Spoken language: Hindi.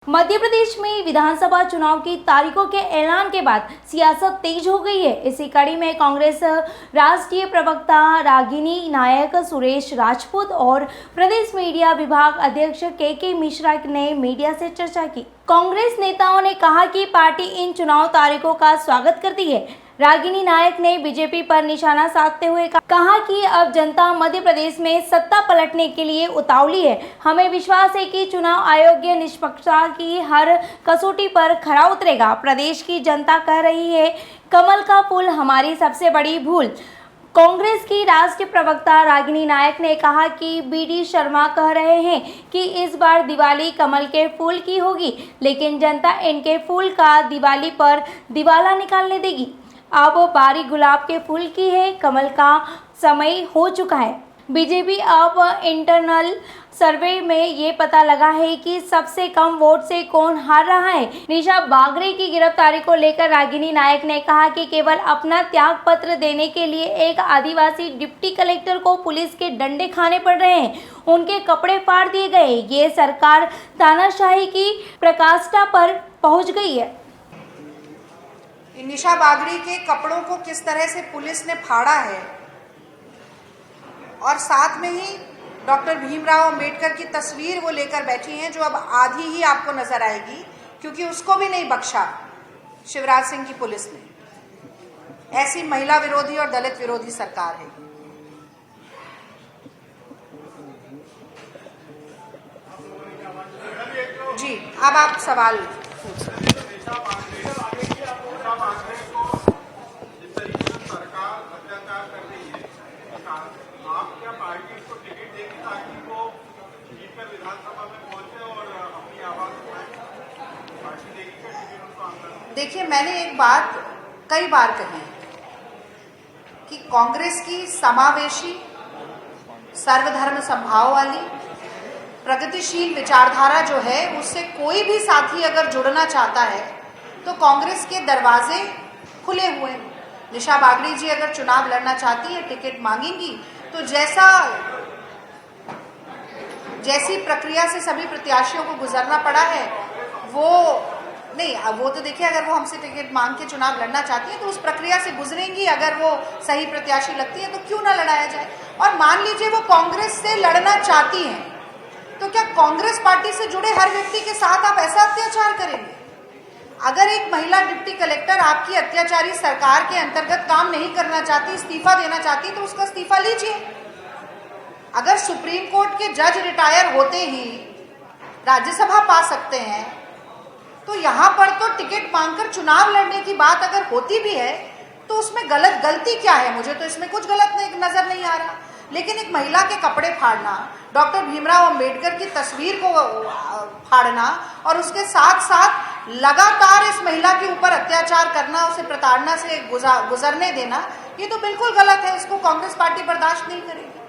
मध्य प्रदेश में विधानसभा चुनाव की तारीखों के ऐलान के बाद सियासत तेज हो गई है। इसी कड़ी में कांग्रेस राष्ट्रीय प्रवक्ता रागिनी नायक, सुरेश राजपूत और प्रदेश मीडिया विभाग अध्यक्ष के मिश्रा ने मीडिया से चर्चा की। कांग्रेस नेताओं ने कहा कि पार्टी इन चुनाव तारीखों का स्वागत करती है। रागिनी नायक ने बीजेपी पर निशाना साधते हुए कहा कि अब जनता मध्य प्रदेश में सत्ता पलटने के लिए उतावली है। हमें विश्वास है कि चुनाव आयोग निष्पक्षता की हर कसौटी पर खरा उतरेगा। प्रदेश की जनता कह रही है, कमल का फूल हमारी सबसे बड़ी भूल। कांग्रेस की राष्ट्रीय प्रवक्ता रागिनी नायक ने कहा कि बीडी शर्मा कह रहे हैं कि इस बार दिवाली कमल के फूल की होगी, लेकिन जनता इनके फूल का दिवाली पर दिवाला निकालने देगी। अब बारी गुलाब के फूल की है, कमल का समय हो चुका है। बीजेपी अब इंटरनल सर्वे में ये पता लगा है कि सबसे कम वोट से कौन हार रहा है। निशा बागरे की गिरफ्तारी को लेकर रागिनी नायक ने कहा कि केवल अपना त्याग पत्र देने के लिए एक आदिवासी डिप्टी कलेक्टर को पुलिस के डंडे खाने पड़ रहे हैं। उनके कपड़े फाड़ दिए गए। ये सरकार तानाशाही की प्रकाष्ठा पर पहुंच गई है। निशा बागरी के कपड़ों को किस तरह से पुलिस ने फाड़ा है और साथ में ही डॉक्टर भीमराव अंबेडकर की तस्वीर वो लेकर बैठी हैं, जो अब आधी ही आपको नजर आएगी, क्योंकि उसको भी नहीं बख्शा शिवराज सिंह की पुलिस ने। ऐसी महिला विरोधी और दलित विरोधी सरकार है। जी, अब आप सवाल पूछिए। देखिए, मैंने एक बात कई बार कही कि कांग्रेस की समावेशी, सर्वधर्म समभाव वाली, प्रगतिशील विचारधारा जो है, उससे कोई भी साथी अगर जुड़ना चाहता है तो कांग्रेस के दरवाजे खुले हुए हैं। निशा बागरी जी अगर चुनाव लड़ना चाहती है, टिकट मांगेंगी, तो जैसी प्रक्रिया से सभी प्रत्याशियों को गुजरना पड़ा है, वो तो देखिए, अगर वो हमसे टिकट मांग के चुनाव लड़ना चाहती है तो उस प्रक्रिया से गुजरेंगी। अगर वो सही प्रत्याशी लगती है तो क्यों ना लड़ाया जाए। और मान लीजिए वो कांग्रेस से लड़ना चाहती हैं, तो क्या कांग्रेस पार्टी से जुड़े हर व्यक्ति के साथ आप ऐसा अत्याचार करेंगे? अगर एक महिला डिप्टी कलेक्टर आपकी अत्याचारी सरकार के अंतर्गत काम नहीं करना चाहती, इस्तीफा देना चाहती, तो उसका इस्तीफा लीजिए। अगर सुप्रीम कोर्ट के जज रिटायर होते ही राज्यसभा पा सकते हैं, तो यहाँ पर तो टिकट मांगकर चुनाव लड़ने की बात अगर होती भी है तो उसमें गलती क्या है? मुझे तो इसमें कुछ गलत नजर नहीं आ रहा। लेकिन एक महिला के कपड़े फाड़ना, डॉक्टर भीमराव अंबेडकर की तस्वीर को फाड़ना और उसके साथ साथ लगातार इस महिला के ऊपर अत्याचार करना, उसे प्रताड़ना से गुजरने देना, ये तो बिल्कुल गलत है। इसको कांग्रेस पार्टी बर्दाश्त नहीं करेगी।